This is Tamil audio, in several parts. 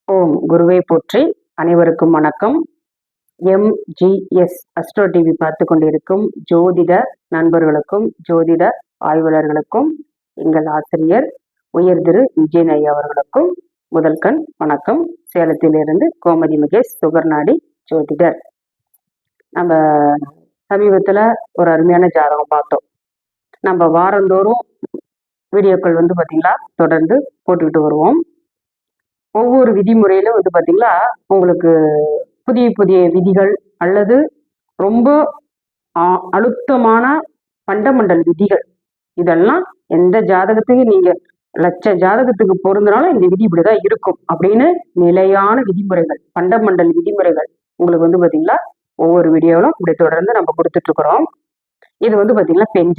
ஓம் குருவை போற்றி. அனைவருக்கும் வணக்கம். எம்ஜிஎஸ் அஸ்ட்ரோ டிவி பார்த்து கொண்டிருக்கும் ஜோதிட நண்பர்களுக்கும் ஜோதிட ஆய்வாளர்களுக்கும் எங்கள் ஆசிரியர் உயர் திரு விஜயன் ஐயா அவர்களுக்கும் முதல் கண் வணக்கம். சேலத்திலிருந்து கோமதி மகேஷ் சுகர்நாடி ஜோதிடர். நம்ம சமீபத்தில் ஒரு அருமையான ஜாதகம் பார்த்தோம். நம்ம வாரந்தோறும் வீடியோக்கள் பார்த்தீங்களா தொடர்ந்து போட்டுக்கிட்டு வருவோம். ஒவ்வொரு விதிமுறையில பார்த்தீங்களா உங்களுக்கு புதிய புதிய விதிகள் அல்லது ரொம்ப அழுத்தமான ஃபண்டமெண்டல் விதிகள், இதெல்லாம் எந்த ஜாதகத்துக்கு நீங்க லட்ச ஜாதகத்துக்கு பொருந்தினாலும் இந்த விதி இப்படிதான் இருக்கும் அப்படின்னு நிலையான விதிமுறைகள், ஃபண்டமெண்டல் விதிமுறைகள் உங்களுக்கு பார்த்தீங்களா ஒவ்வொரு வீடியோவிலும் இப்படி தொடர்ந்து நம்ம கொடுத்துட்டு இருக்கிறோம். இது பார்த்தீங்கன்னா பெண்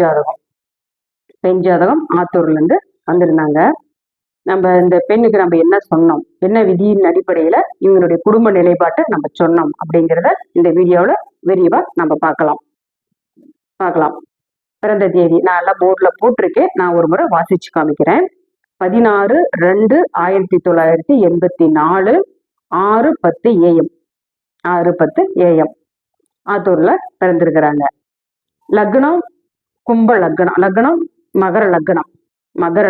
ஜாதகம் ஆத்தூர்ல இருந்து வந்திருந்தாங்க. நம்ம இந்த பெண்ணுக்கு நம்ம என்ன சொன்னோம், என்ன விதியின் அடிப்படையில இவங்களுடைய குடும்ப நிலைப்பாட்டை நம்ம சொன்னோம் அப்படிங்கிறத இந்த வீடியோவில் விரிவா நம்ம பார்க்கலாம். பிறந்த தேதி நான் எல்லாம் போர்ட்ல போட்டிருக்கேன். நான் ஒரு முறை வாசிச்சு காமிக்கிறேன். 16/2/1984 6:10 AM 6:10 AM ஆத்தூர்ல பிறந்திருக்கிறாங்க. லக்னம் கும்ப லக்னம், லக்னம் மகர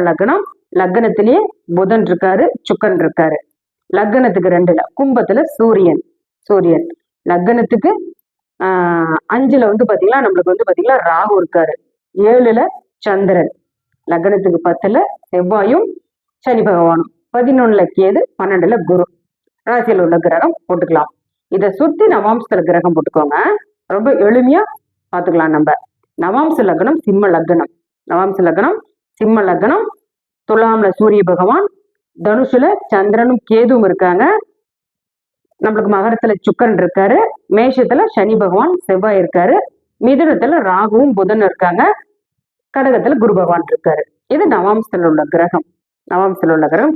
லக்னம். லக்னத்திலேயே புதன் இருக்காரு, சுக்கன் இருக்காரு. லக்னத்துக்கு 2ல கும்பத்துல சூரியன். லக்னத்துக்கு 5ல பாத்தீங்கன்னா நம்மளுக்கு பாத்தீங்கன்னா ராகு இருக்காரு. 7ல சந்திரன். லக்னத்துக்கு 10ல செவ்வாயும் சனி பகவானும். 11ல கேது, 12ல குரு. ராசியில் உள்ள கிரகம் போட்டுக்கலாம். இதை சுத்தி நவாம்சத்துல கிரகம் போட்டுக்கோங்க. ரொம்ப எளிமையா பாத்துக்கலாம். நம்ம நவாம்ச லக்னம் சிம்ம லக்னம். துலாம்ல சூரிய பகவான், தனுசுல சந்திரனும் கேதுவும் இருக்காங்க. நம்மளுக்கு மகரத்துல சுக்கரன் இருக்காரு, மேஷத்துல சனி பகவான் செவ்வாய் இருக்காரு, மிதுனத்துல ராகுவும் புதன் இருக்காங்க, கடகத்துல குரு பகவான் இருக்காரு. இது நவாம்சத்துல உள்ள கிரகம்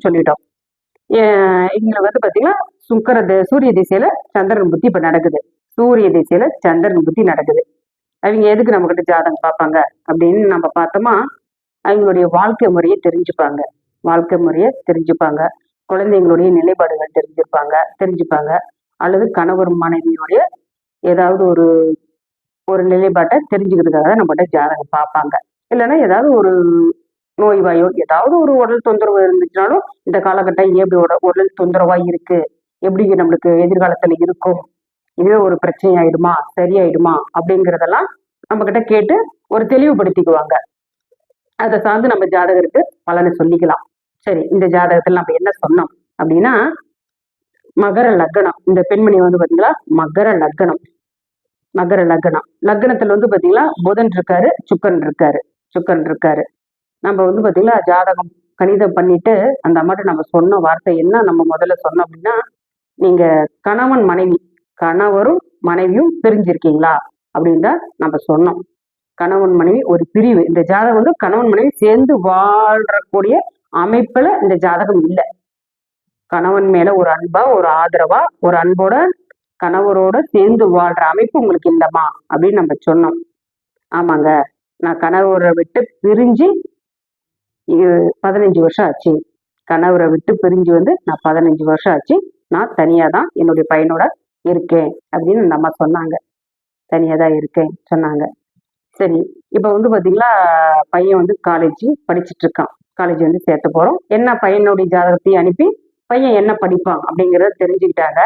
சொல்லிட்டோம். இங்க பாத்தீங்கன்னா சூரிய திசையில சந்திரன் புத்தி இப்ப நடக்குது. அவங்க எதுக்கு நம்ம கிட்ட ஜாதகம் பார்ப்பாங்க அப்படின்னு நம்ம பார்த்தோமா, அவங்களுடைய வாழ்க்கை முறையை தெரிஞ்சுப்பாங்க. குழந்தைங்களுடைய நிலைப்பாடுகள் தெரிஞ்சுப்பாங்க. அல்லது கணவர் மனைவியுடைய ஏதாவது ஒரு நிலைப்பாட்டை தெரிஞ்சுக்கிறதுக்காக நம்மகிட்ட ஜாதகம் பார்ப்பாங்க. இல்லைன்னா ஏதாவது ஒரு நோய்வாயோ ஏதாவது ஒரு உடல் தொந்தரவு இருந்துச்சுனாலும் இந்த காலகட்டம் எப்படி உடல் தொந்தரவா இருக்கு, எப்படி நம்மளுக்கு எதிர்காலத்துல இருக்கும், இதுவே ஒரு பிரச்சனை ஆயிடுமா சரியாயிடுமா அப்படிங்கிறதெல்லாம் நம்ம கிட்ட கேட்டு ஒரு தெளிவுபடுத்திக்குவாங்க. அதை சார்ந்து நம்ம ஜாதகருக்கு பலனை சொல்லிக்கலாம். சரி, இந்த ஜாதகத்துல நம்ம என்ன சொன்னோம் அப்படின்னா, மகர லக்னம். இந்த பெண்மணி பாத்தீங்களா மகர லக்னம். லக்னத்துல பாத்தீங்களா புதன் இருக்காரு, சுக்கரன் இருக்காரு. நம்ம பாத்தீங்களா ஜாதகம் கணிதம் பண்ணிட்டு அந்த அம்மாட்ட நம்ம சொன்ன வார்த்தை என்ன நம்ம முதல்ல சொன்னோம் அப்படின்னா, நீங்க கணவரும் மனைவியும் பிரிஞ்சிருக்கீங்களா அப்படின்னு தான் நம்ம சொன்னோம். கணவன் மனைவி ஒரு பிரிவு. இந்த ஜாதகம் கணவன் மனைவி சேர்ந்து வாழ்றக்கூடிய அமைப்புல இந்த ஜாதகம் இல்லை. கணவன் மேல ஒரு அன்பா, ஒரு ஆதரவா, ஒரு அன்போட கணவரோட சேர்ந்து வாழ்ற அமைப்பு உங்களுக்கு இல்லைம்மா அப்படின்னு நம்ம சொன்னோம். ஆமாங்க, நான் கணவரை விட்டு பிரிஞ்சு 15 வருஷம் ஆச்சு. கணவரை விட்டு பிரிஞ்சு நான் 15 வருஷம் ஆச்சு. நான் தனியா தான் என்னுடைய பையனோட இருக்கேன் அப்படின்னு அந்த அம்மா சொன்னாங்க. தனியா தான் இருக்கேன் சொன்னாங்க. சரி, இப்ப பாத்தீங்களா பையன் காலேஜ் படிச்சுட்டு இருக்கான். காலேஜ் சேர்த்த போறோம். என்ன பையனுடைய ஜாதகத்தையும் அனுப்பி பையன் என்ன படிப்பான் அப்படிங்கிறத தெரிஞ்சுக்கிட்டாங்க.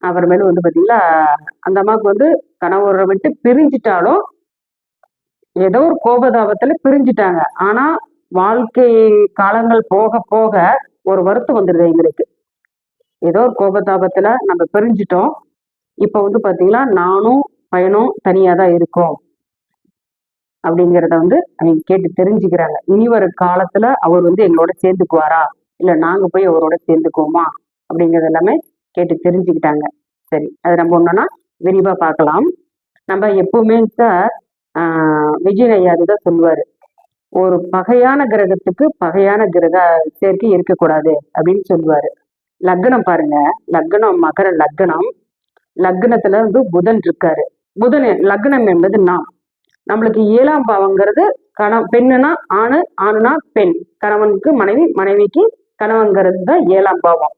அப்புறமேலு பாத்தீங்களா அந்த அம்மாவுக்கு கணவரை விட்டு பிரிஞ்சுட்டாலும் ஏதோ ஒரு கோபதாபத்துல பிரிஞ்சுட்டாங்க. ஆனா வாழ்க்கை காலங்கள் போக போக ஒரு வருத்தம் வந்துடுது எங்களுக்கு. ஏதோ ஒரு கோபதாபத்துல நம்ம பிரிஞ்சுட்டோம். இப்ப பாத்தீங்களா நானும் பையனும் தனியா தான் இருக்கோம் அப்படிங்கிறத அவங்க கேட்டு தெரிஞ்சுக்கிறாங்க. இனி வர காலத்துல அவர் எங்களோட சேர்ந்துக்குவாரா, இல்ல நாங்க போய் அவரோட சேர்ந்துக்குவோமா அப்படிங்கறது எல்லாமே கேட்டு தெரிஞ்சுக்கிட்டாங்க. சரி, அது நம்ம ஒண்ணுன்னா விரிவா பார்க்கலாம். நம்ம எப்பவுமே சார் விஜய் ஐயா அதுதான் சொல்லுவாரு, ஒரு பகையான கிரகத்துக்கு பகையான கிரக சேர்க்கை இருக்கக்கூடாது அப்படின்னு சொல்லுவாரு. லக்னம் பாருங்க, மகர லக்னத்துல புதன் இருக்காரு. புதன் லக்னம் என்பது நம்மளுக்கு 7ஆம் பாவங்கிறது பெண்ணுனா ஆணுனா பெண், கணவனுக்கு மனைவி, மனைவிக்கு கணவன்கிறது தான் 7ஆம் பாவம்.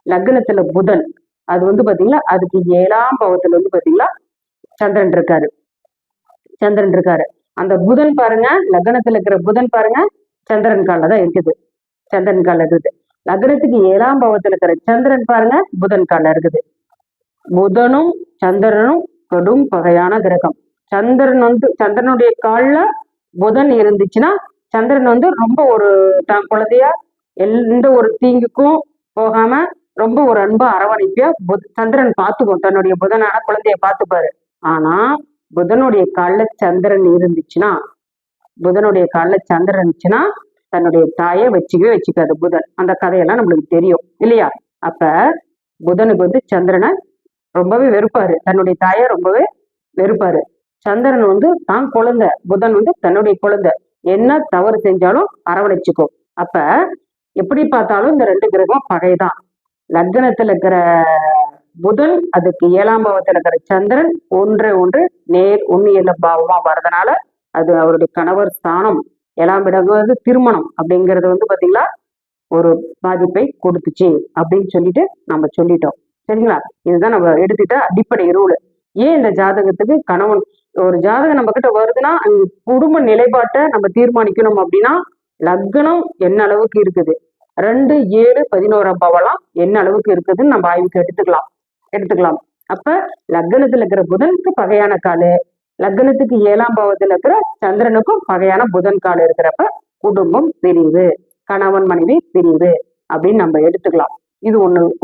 லக்னத்துல புதன், அது வந்து பாத்தீங்களா அதுக்கு 7ஆம் பாவத்துல வந்து பாத்தீங்களா சந்திரன் இருக்காரு. சந்திரன் இருக்காரு. அந்த புதன் பாருங்க, லக்னத்துல இருக்கிற புதன் பாருங்க சந்திரன் கால்ல தான் இருக்குது. சந்திரன் கால்ல இருக்குது. லக்னத்துக்கு 7ஆம் பாவத்துல இருக்கிற சந்திரன் பாருங்க புதன் கால்ல இருக்குது. புதனும் சந்திரனும் கடும் பகையான கிரகம். சந்திரன் வந்து சந்திரனுடைய கால்ல புதன் இருந்துச்சுன்னா சந்திரன் வந்து ரொம்ப ஒரு தான் குழந்தையா எந்த ஒரு தீங்குக்கும் போகாம ரொம்ப ஒரு அன்பா அரவணைப்பியா சந்திரன் பார்த்துக்கும், தன்னுடைய புதனான குழந்தைய பார்த்துப்பாரு. ஆனா புதனுடைய கால்ல சந்திரன் இருந்துச்சுன்னா புதனுடைய கால்ல சந்திரன் இருந்துச்சுன்னா தன்னுடைய தாயை வச்சுக்கவே வச்சுக்காது புதன். அந்த கதையெல்லாம் நம்மளுக்கு தெரியும் இல்லையா? அப்ப புதனுக்கு வந்து சந்திரனை ரொம்பவே வெறுப்பாரு, தன்னுடைய தாயை ரொம்பவே வெறுப்பாரு. சந்திரன் வந்து தான் குழந்தை, புதன் வந்து தன்னுடைய குழந்தை, என்ன தவறு செஞ்சாலும் அரவணைச்சுக்கும். அப்ப எப்படி பார்த்தாலும் இந்த 2 கிரகம் பகைதான். லக்னத்துல இருக்கிற புதன் அதுக்கு 7ஆம் பாவத்துல இருக்கிற சந்திரன் ஒன்று நேர் உண்மையில பாவமா வர்றதுனால அது அவருடைய கணவர் ஸ்தானம். 7ஆம் இடம் வந்து திருமணம் அப்படிங்கறது வந்து பாத்தீங்களா ஒரு பாதிப்பை கொடுத்துச்சு அப்படின்னு சொல்லிட்டு நம்ம சொல்லிட்டோம். சரிங்களா? இதுதான் நம்ம எடுத்துட்ட அடிப்படை ரூல். ஏன் இந்த ஜாதகத்துக்கு கணவன் ஒரு ஜாதகம் நம்ம கிட்ட வருதுன்னா குடும்ப நிலைப்பாட்டை நம்ம தீர்மானிக்கணும் அப்படின்னா லக்னம் என்ன அளவுக்கு இருக்குது, 2, 7, 11ஆம் பாவம்லாம் என்ன அளவுக்கு இருக்குதுன்னு நம்ம ஆய்வுக்கு எடுத்துக்கலாம். அப்ப லக்னத்துல இருக்கிற புதனுக்கு பகையான காலு, லக்னத்துக்கு 7ஆம் பாவத்துல இருக்கிற சந்திரனுக்கும் பகையான புதன் கால் இருக்கிறப்ப குடும்பம் பிரிவு, கணவன் மனைவி பிரிவு அப்படின்னு நம்ம எடுத்துக்கலாம். இது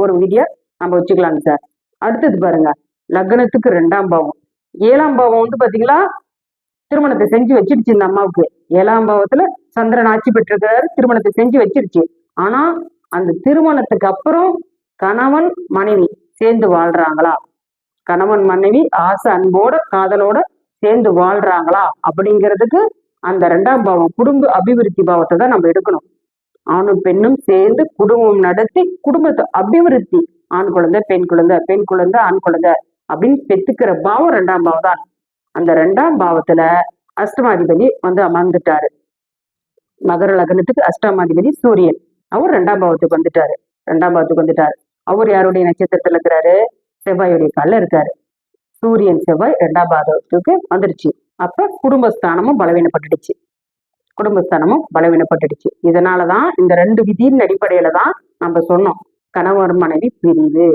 ஒரு விதியா நம்ம வச்சுக்கலாங்க சார். அடுத்தது பாருங்க, லக்னத்துக்கு 2ஆம் பாவம் 7ஆம் பாவம் வந்து பாத்தீங்களா திருமணத்தை செஞ்சு வச்சிருச்சு இந்த அம்மாவுக்கு. 7ஆம் பாவத்துல சந்திரன் ஆட்சி பெற்றிருக்கிறாரு, திருமணத்தை செஞ்சு வச்சிருச்சு. ஆனா அந்த திருமணத்துக்கு அப்புறம் கணவன் மனைவி சேர்ந்து வாழ்றாங்களா, கணவன் மனைவி ஆசை அன்போட காதலோட சேர்ந்து வாழ்றாங்களா அப்படிங்கிறதுக்கு அந்த 2ஆம் பாவம் குடும்ப அபிவிருத்தி பாவத்தை தான் நம்ம எடுக்கணும். ஆணும் பெண்ணும் சேர்ந்து குடும்பம் நடத்தி குடும்பத்தை அபிவிருத்தி, ஆண் குழந்தை பெண் குழந்தை, பெண் குழந்தை ஆண் குழந்தை அப்படின்னு பெத்துக்கிற பாவம் 2ஆம் பாவம் தான். அந்த 2ஆம் பாவத்துல அஷ்டமாதிபதி வந்து அமர்ந்துட்டாரு. மகர லக்னத்துக்கு அஷ்டமாதிபதி சூரியன், அவர் 2ஆம் பாவத்துக்கு வந்துட்டாரு. அவர் யாருடைய நட்சத்திரத்துல இருக்கிறாரு? செவ்வாயுடைய கால்ல இருக்காரு. சூரியன் செவ்வாய் 2ஆம் பாவத்துக்கு வந்துடுச்சு. அப்ப குடும்பஸ்தானமும் பலவீனப்பட்டுடுச்சு. இதனாலதான் இந்த 2 விதியின் அடிப்படையில தான் நம்ம சொன்னோம் கணவர் மனைவி பிரிவு,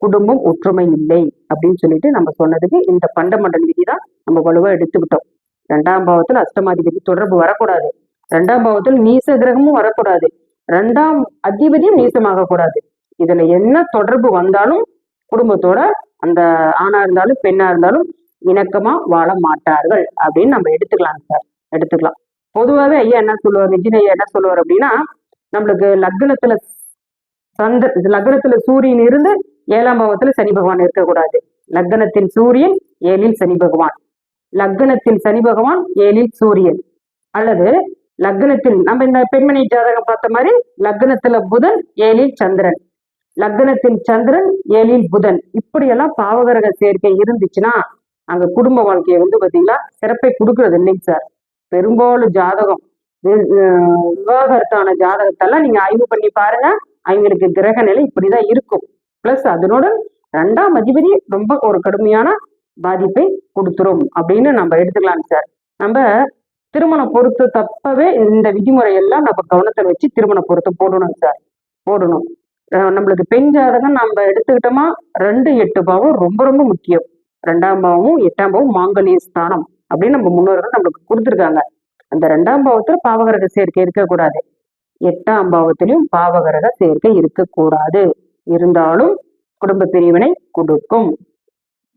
குடும்பம் ஒற்றுமை இல்லை அப்படின்னு சொல்லிட்டு நம்ம சொன்னதுக்கு இந்த பண்டமண்டல் விதி தான் நம்ம வலுவா எடுத்துக்கிட்டோம். 2ஆம் பாவத்துல அஷ்டமாதிபதி தொடர்பு வரக்கூடாது, 2ஆம் பாவத்தில் நீச கிரகமும் வரக்கூடாது, 2ஆம் அதிபதியும் நீசமாக கூடாது. இதுல என்ன தொடர்பு வந்தாலும் குடும்பத்தோட அந்த ஆணா இருந்தாலும் பெண்ணா இருந்தாலும் இணக்கமா வாழ மாட்டார்கள் அப்படின்னு நம்ம எடுத்துக்கலாம் சார், எடுத்துக்கலாம். பொதுவாகவே ஐயா என்ன சொல்லுவார், விஜய் ஐயா என்ன சொல்லுவார் அப்படின்னா, நம்மளுக்கு லக்னத்துல சூரியன் இருந்து 7ஆம் பாவத்துல சனி பகவான் இருக்கக்கூடாது. லக்னத்தில் சூரியன் 7ல் சனி பகவான், லக்னத்தில் சனி பகவான் 7ல் சூரியன், அல்லது லக்னத்தில் நம்ம இந்த பெண்மணி ஜாதகம் பார்த்த மாதிரி லக்னத்துல புதன் 7ல் சந்திரன், லக்னத்தில் சந்திரன் 7ல் புதன், இப்படியெல்லாம் பாவகிரக சேர்க்கை இருந்துச்சுன்னா அங்க குடும்ப வாழ்க்கையை வந்து பாத்தீங்களா சிறப்பை கொடுக்கறது இல்லைங்க சார். பெரும்பாலும் ஜாதகம் விவாகரத்தான ஜாதகத்தெல்லாம் நீங்க ஆய்வு பண்ணி பாருங்க, அவங்களுக்கு கிரக நிலை இப்படிதான் இருக்கும். பிளஸ் அதனோட 2ஆம் அதிபதி ரொம்ப ஒரு கடுமையான பாதிப்பை கொடுத்துரும் அப்படின்னு நம்ம எடுத்துக்கலாம் சார். நம்ம திருமண பொருத்து தப்பவே இந்த விதிமுறை எல்லாம் நம்ம கவனத்தில் வச்சு திருமண பொருத்து போடணும் சார், போடணும். நம்மளுக்கு பெண் ஜாதகம் நம்ம எடுத்துக்கிட்டோமா 2, 8 பாவம் ரொம்ப ரொம்ப முக்கியம். 2ஆம் பாவமும் 8ஆம் பாவம் மாங்கல்ய ஸ்தானம் அப்படின்னு நம்ம முன்னோர்கள் நம்மளுக்கு கொடுத்துருக்காங்க. அந்த 2ஆம் பாவத்துல பாவகிரக சேர்க்கை இருக்கக்கூடாது, 8ஆம் பாவத்திலையும் பாவகிரக சேர்க்கை இருக்கக்கூடாது. இருந்தாலும் குடும்ப பிரிவினை கொடுக்கும்.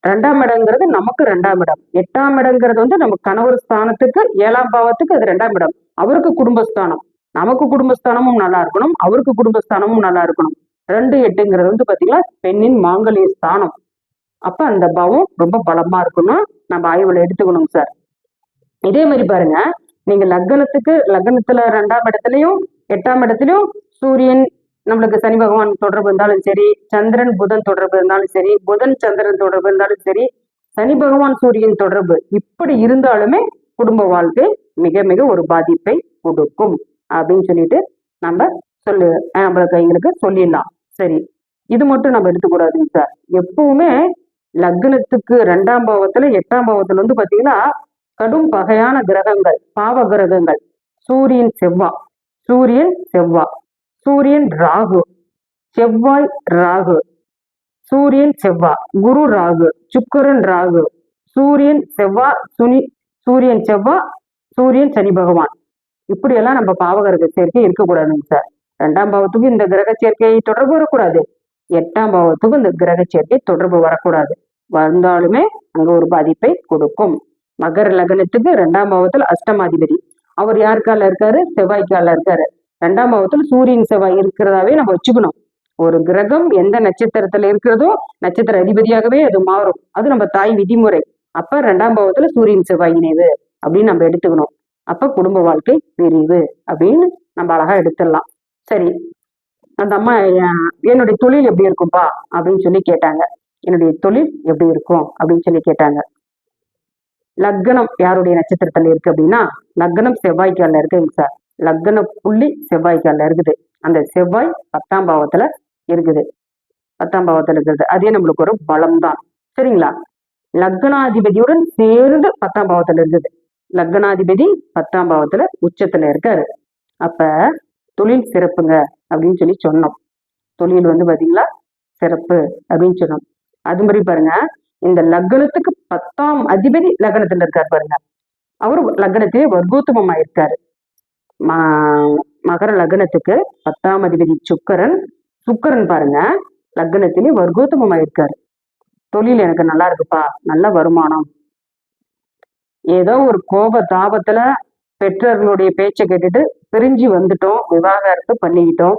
2ஆம் இடங்கிறது நமக்கு 2ஆம் இடம், 8ஆம் இடங்கிறது வந்து நம்ம கணவர் ஸ்தானத்துக்கு 7ஆம் பாவத்துக்கு அது 2ஆம் இடம், அவருக்கு குடும்பஸ்தானம். நமக்கு குடும்பஸ்தானமும் நல்லா இருக்கணும், அவருக்கு குடும்பஸ்தானமும் நல்லா இருக்கணும். 2, 8ங்கிறது வந்து பாத்தீங்கன்னா பெண்ணின் மாங்கல்ய ஸ்தானம். அப்ப அந்த பாவம் ரொம்ப பலமா இருக்கணும், நம்ம ஆய்வுல எடுத்துக்கணும் சார். இதே மாதிரி பாருங்க, நீங்க லக்னத்துல 2ஆம் இடத்துலயும் 8ஆம் இடத்துலயும் சூரியன் நம்மளுக்கு சனி பகவான் தொடர்பு இருந்தாலும் சரி, சந்திரன் புதன் தொடர்பு இருந்தாலும் சரி, புதன் சந்திரன் தொடர்பு இருந்தாலும் சரி, சனி பகவான் சூரியன் தொடர்பு இப்படி இருந்தாலுமே குடும்ப வாழ்க்கை மிக மிக ஒரு பாதிப்பை கொடுக்கும் அப்படின்னு சொல்லிட்டு நம்மளுக்கு எங்களுக்கு சொல்லிடலாம். சரி, இது மட்டும் நம்ம எடுத்துக்கூடாதுங்க சார். எப்பவுமே லக்னத்துக்கு 2ஆம் பாவத்துல 8ஆம் பாவத்துல வந்து பாத்தீங்கன்னா கடும் பகையான கிரகங்கள், பாவ கிரகங்கள். சூரியன் செவ்வாய், சூரியன் செவ்வாய், சூரியன் ராகு, செவ்வாய் ராகு, சூரியன் செவ்வாய், குரு ராகு, சுக்கிரன் ராகு, சூரியன் செவ்வாய், சூரியன் செவ்வாய், சூரியன் சனி பகவான். இப்படியெல்லாம் நம்ம பாவகிரக சேர்க்கை இருக்கக்கூடாதுங்க சார். 2ஆம் பாவத்துக்கும் இந்த கிரக சேர்க்கை தொடர்பு வரக்கூடாது, 8ஆம் பாவத்துக்கும் இந்த கிரக சேர்க்கை தொடர்பு வரக்கூடாது. வந்தாலுமே அங்க ஒரு பாதிப்பை கொடுக்கும். மகர லக்னத்துக்கு 2ஆம் பாவத்துல அஷ்டமாதிபதி, அவர் யாருக்கால இருக்காரு? செவ்வாய்க்கால இருக்காரு. 2ஆம் பாவத்துல சூரியன் செவ்வாய் இருக்கிறதாவே நம்ம வச்சுக்கணும். ஒரு கிரகம் எந்த நட்சத்திரத்துல இருக்கிறதோ நட்சத்திர அதிபதியாகவே அது மாறும். அது நம்ம தாய் விதிமுறை. அப்ப 2ஆம் பாவத்துல சூரியன் செவ்வாய் இணைவு அப்படின்னு நம்ம எடுத்துக்கணும். அப்ப குடும்ப வாழ்க்கை பிரிவு அப்படின்னு நம்ம அழகா எடுத்துடலாம். சரி, அந்த அம்மா என்னுடைய தொழில் எப்படி இருக்கும்பா அப்படின்னு சொல்லி கேட்டாங்க. என்னுடைய தொழில் எப்படி இருக்கும் அப்படின்னு சொல்லி கேட்டாங்க. லக்னம் யாருடைய நட்சத்திரத்துல இருக்கு அப்படின்னா, லக்னம் செவ்வாய்க்கால இருக்குங்க சார். லக்ன புள்ளி செவ்வாய்க்கால இருக்குது. அந்த செவ்வாய் 10ஆம் பாவத்துல இருக்குது. 10ஆம் பாவத்துல இருக்கிறது அதே நம்மளுக்கு ஒரு பலம் தான். சரிங்களா? லக்னாதிபதியுடன் சேர்ந்து 10ஆம் பாவத்துல இருக்குது. லக்னாதிபதி 10ஆம் பாவத்துல உச்சத்துல இருக்காரு. அப்ப தொழில் சிறப்புங்க அப்படின்னு சொல்லி சொன்னோம். தொழில் வந்து பாத்தீங்களா சிறப்பு அப்படின்னு சொன்னோம். அது மாதிரி பாருங்க, இந்த லக்னத்துக்கு 10ஆம் அதிபதி லக்னத்துல இருக்காரு பாருங்க. அவரு லக்னத்திலே வர்க்கோத்தமமா இருக்காரு. மகர லக்னத்துக்கு 10ஆம் அதிபதி சுக்கிரன். சுக்கிரன் பாருங்க லக்னத்திலே வர்க்கோத்தமமா இருக்காரு. தொழில் எனக்கு நல்லா இருக்குப்பா, நல்ல வருமானம். ஏதோ ஒரு கோப தாபத்துல பெற்றோர்களுடைய பேச்சை கேட்டுட்டு பிரிஞ்சு வந்துட்டோம், விவாகரத்து பண்ணிக்கிட்டோம்.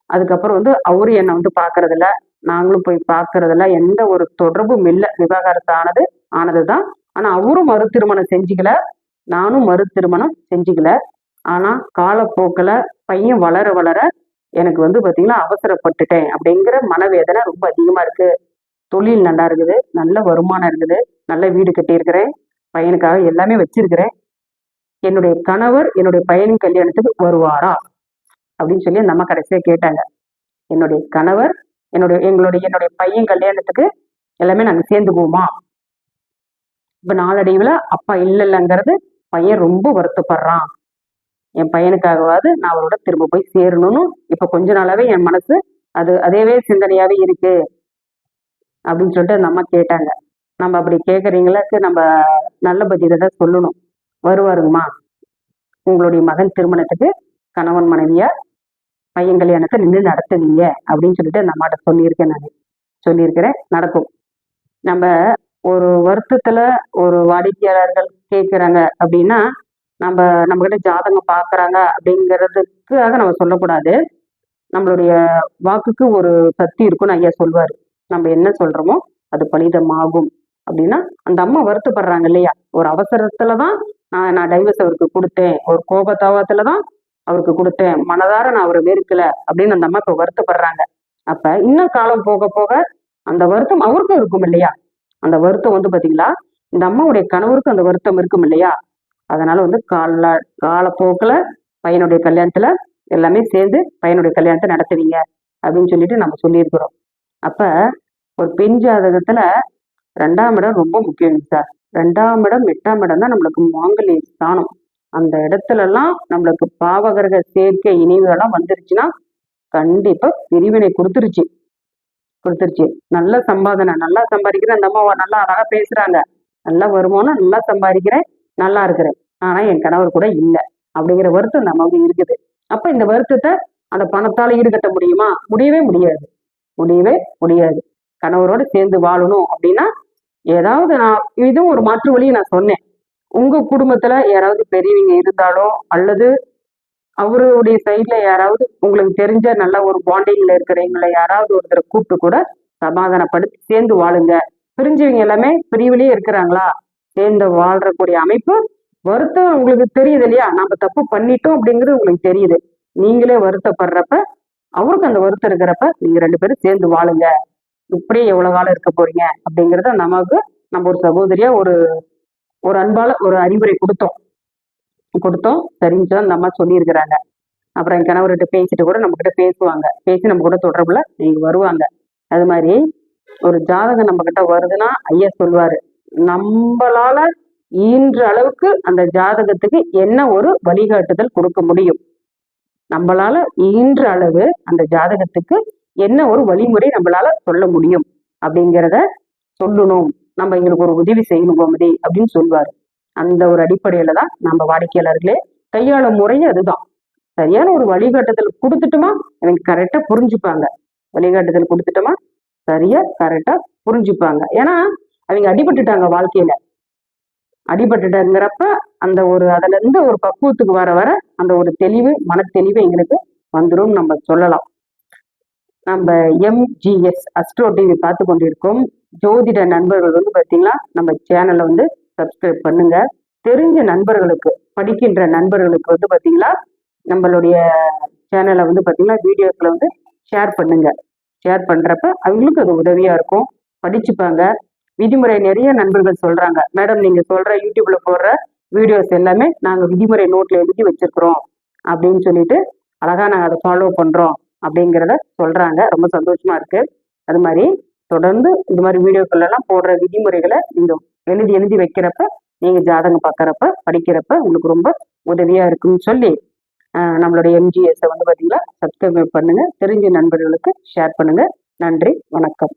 அதுக்கப்புறம் வந்து அவரு என்னை வந்து பாக்குறதில்ல, நாங்களும் போய் பாக்குறதில்ல, எந்த ஒரு தொடர்பும் இல்லை. விவாகரத்து ஆனதுதான். ஆனா அவரும் மறு திருமணம் செஞ்சுக்கல, நானும் மறு திருமணம் செஞ்சுக்கல. ஆனா காலப்போக்கில் பையன் வளர வளர எனக்கு வந்து பாத்தீங்கன்னா அவசரப்பட்டுட்டேன் அப்படிங்கிற மனவேதனை ரொம்ப அதிகமா இருக்கு. தொழில் நல்லா இருக்குது, நல்ல வருமானம் இருக்குது, நல்ல வீடு கட்டியிருக்கிறேன், பையனுக்காக எல்லாமே வச்சிருக்கிறேன். என்னுடைய கணவர் என்னுடைய பையனின் கல்யாணத்துக்கு வருவாரா அப்படின்னு சொல்லி நம்ம கடைசியா கேட்டாங்க. என்னுடைய கணவர் என்னுடைய பையன் கல்யாணத்துக்கு எல்லாமே நாங்க சேர்ந்துக்குவோமா? இப்ப நாளடைவுல அப்பா இல்லைங்கிறது பையன் ரொம்ப வருத்தப்படுறான். என் பையனுக்காகவாது நான் அவரோட திரும்ப போய் சேரணும்னு இப்ப கொஞ்ச நாளாவே என் மனசு அதேவே சிந்தனையாவே இருக்கு அப்படின்னு சொல்லிட்டு அந்த அம்மா கேட்டாங்க. நம்ம அப்படி கேட்கறீங்களுக்கு நம்ம நல்ல பதிலை தான் சொல்லணும். வருவாருங்கம்மா, உங்களுடைய மகன் திருமணத்துக்கு கணவன் மனைவியா பையன் கல்யாணத்தை நின்று நடத்துவீங்க அப்படின்னு சொல்லிட்டு அந்த அம்மாட்ட சொல்லியிருக்கேன். நான் சொல்லியிருக்கிறேன், நடக்கும். நம்ம ஒரு வருத்தத்துல ஒரு வாடிக்கையாளர்கள் கேட்குறாங்க அப்படின்னா, நம்ம கிட்ட ஜாதகம் பார்க்குறாங்க அப்படிங்கிறதுக்காக நம்ம சொல்லக்கூடாது. நம்மளுடைய வாக்குக்கு ஒரு சக்தி இருக்குன்னு ஐயா சொல்வாரு. நம்ம என்ன சொல்றோமோ அது பலிதமாகும் அப்படின்னா, அந்த அம்மா வருத்தப்படுறாங்க இல்லையா, ஒரு அவசரத்துலதான் நான் டைவர்ஸ் அவருக்கு கொடுத்தேன், ஒரு கோபத்தாவத்துலதான் அவருக்கு கொடுத்தேன், மனதார நான் அவரை வெறுக்கல அப்படின்னு அந்த அம்மா இப்ப வருத்தப்படுறாங்க. அப்ப இன்னும் காலம் போக போக அந்த வருத்தம் அவருக்கும் இருக்கும் இல்லையா? அந்த வருத்தம் வந்து பாத்தீங்களா, இந்த அம்மாவுடைய கணவருக்கும் அந்த வருத்தம் இருக்கும் இல்லையா? அதனால வந்து காலப்போக்கில் பையனுடைய கல்யாணத்துல எல்லாமே சேர்ந்து பையனுடைய கல்யாணத்தை நடத்துவீங்க அப்படின்னு சொல்லிட்டு நம்ம சொல்லியிருக்கிறோம். அப்ப ஒரு பெண் ஜாதகத்துல 2ஆம் இடம் ரொம்ப முக்கியம் சார். 2ஆம் இடம் 8ஆம் இடம் தான் நம்மளுக்கு மாங்கல்ய ஸ்தானம். அந்த இடத்துல எல்லாம் நம்மளுக்கு பாவகிரக சேர்க்கை இணைவுகள்லாம் வந்துருச்சுன்னா கண்டிப்பா பிரிவினை கொடுத்துருச்சு. நல்ல சம்பாதனை, நல்லா சம்பாதிக்கிறேன், அந்த அம்மா நல்லா அழகா பேசுறாங்க, நல்லா வருமானம், நல்லா சம்பாதிக்கிறேன், நல்லா இருக்கிறேன், ஆனா என் கணவர் கூட இல்லை அப்படிங்கிற வருத்தம் அந்த அம்மாவுக்கு இருக்குது. அப்ப இந்த வருத்தத்தை அந்த பணத்தால ஈடுகட்ட முடியுமா? முடியவே முடியாது. கணவரோட சேர்ந்து வாழணும் அப்படின்னா ஏதாவது நான் இதுவும் ஒரு மாற்று வழியை நான் சொன்னேன். உங்க குடும்பத்துல யாராவது பெரியவங்க இருந்தாலோ அல்லது அவருடைய சைட்ல யாராவது உங்களுக்கு தெரிஞ்ச நல்ல ஒரு பாண்டிங்ல இருக்கிறவங்களை யாராவது ஒருத்தரை கூப்பிட்டு கூட சமாதானப்படுத்தி சேர்ந்து வாழுங்க. பிரிஞ்சவங்க எல்லாமே பிரிவிலேயே இருக்கிறாங்களா, சேர்ந்து வாழ்றக்கூடிய அமைப்பு. வருத்தம் உங்களுக்கு தெரியுது இல்லையா, நம்ம தப்பு பண்ணிட்டோம் அப்படிங்கிறது உங்களுக்கு தெரியுது. நீங்களே வருத்தப்படுறப்ப அவருக்கு அந்த வருத்தம் இருக்கிறப்ப நீங்க 2 பேரும் சேர்ந்து வாழுங்க. இப்படியே எவ்வளவு காலம் இருக்க போறீங்க அப்படிங்கிறத நமக்கு நம்ம ஒரு சகோதரியா ஒரு அன்பால ஒரு அறிவுரை கொடுத்தோம். சரின்னு அந்த அம்மா சொல்லியிருக்கிறாங்க. அப்புறம் என் கணவர்கிட்ட பேசிட்டு கூட நம்ம கிட்ட பேசுவாங்க, பேசி நம்ம கூட தொடர்புல நீங்க வருவாங்க. அது மாதிரி ஒரு ஜாதகம் நம்ம கிட்ட வருதுன்னா ஐயா சொல்லுவாரு, நம்மளால ஈன்ற அளவுக்கு அந்த ஜாதகத்துக்கு என்ன ஒரு வழிகாட்டுதல் கொடுக்க முடியும், நம்மளால ஈன்ற அளவு அந்த ஜாதகத்துக்கு என்ன ஒரு வழிமுறை நம்மளால சொல்ல முடியும் அப்படிங்கிறத சொல்லணும், நம்ம எங்களுக்கு ஒரு உதவி செய்யணும் கோமதி அப்படின்னு சொல்லுவாரு. அந்த ஒரு அடிப்படையில தான் நம்ம வாடிக்கையாளர்களே கையாள முறையே அதுதான். சரியான ஒரு வழிகாட்டுதல் கொடுத்துட்டோமா அவங்க கரெக்டா புரிஞ்சுப்பாங்க. வழிகாட்டுதல் கொடுத்துட்டோமா சரியா கரெக்டா புரிஞ்சுப்பாங்க. ஏன்னா அவங்க அடிபட்டுட்டாங்க வாழ்க்கையில. அடிபட்டுட்டாங்கிறப்ப அந்த ஒரு அதுல இருந்து ஒரு பக்குவத்துக்கு வர வர அந்த ஒரு தெளிவு மனத்தெளிவு எங்களுக்கு வந்துடும் நம்ம சொல்லலாம். நம்ம எம்ஜிஎஸ் அஸ்ட்ரோ டிவி பார்த்து கொண்டிருக்கோம் ஜோதிட நண்பர்கள் வந்து பார்த்தீங்கன்னா நம்ம சேனலை வந்து சப்ஸ்கிரைப் பண்ணுங்க. தெரிஞ்ச நண்பர்களுக்கு படிக்கின்ற நண்பர்களுக்கு வந்து பார்த்தீங்கன்னா நம்மளுடைய சேனலை வந்து பார்த்தீங்கன்னா வீடியோஸ்ல வந்து ஷேர் பண்ணுங்க. ஷேர் பண்றப்ப அவங்களுக்கு அது உதவியா இருக்கும், படிச்சுப்பாங்க. விதிமுறை நிறைய நண்பர்கள் சொல்றாங்க, மேடம் நீங்க சொல்ற யூடியூப்ல போடுற வீடியோஸ் எல்லாமே நாங்க விதிமுறை நோட்ல எழுதி வச்சிருக்கிறோம் அப்படின்னு சொல்லிட்டு அழகா நாங்க அதை ஃபாலோ பண்றோம் அப்படிங்கிறத சொல்றாங்க. ரொம்ப சந்தோஷமா இருக்கு. அது மாதிரி தொடர்ந்து இந்த மாதிரி வீடியோக்கள் எல்லாம் போடுற விதிமுறைகளை நீங்க எழுதி எழுதி வைக்கிறப்ப நீங்க ஜாதகம் பார்க்கறப்ப படிக்கிறப்ப உங்களுக்கு ரொம்ப உதவியா இருக்குன்னு சொல்லி நம்மளுடைய எம்ஜிஎஸ் வந்து பாத்தீங்கன்னா சப்ஸ்கிரைப் பண்ணுங்க, தெரிஞ்ச நண்பர்களுக்கு ஷேர் பண்ணுங்க. நன்றி, வணக்கம்.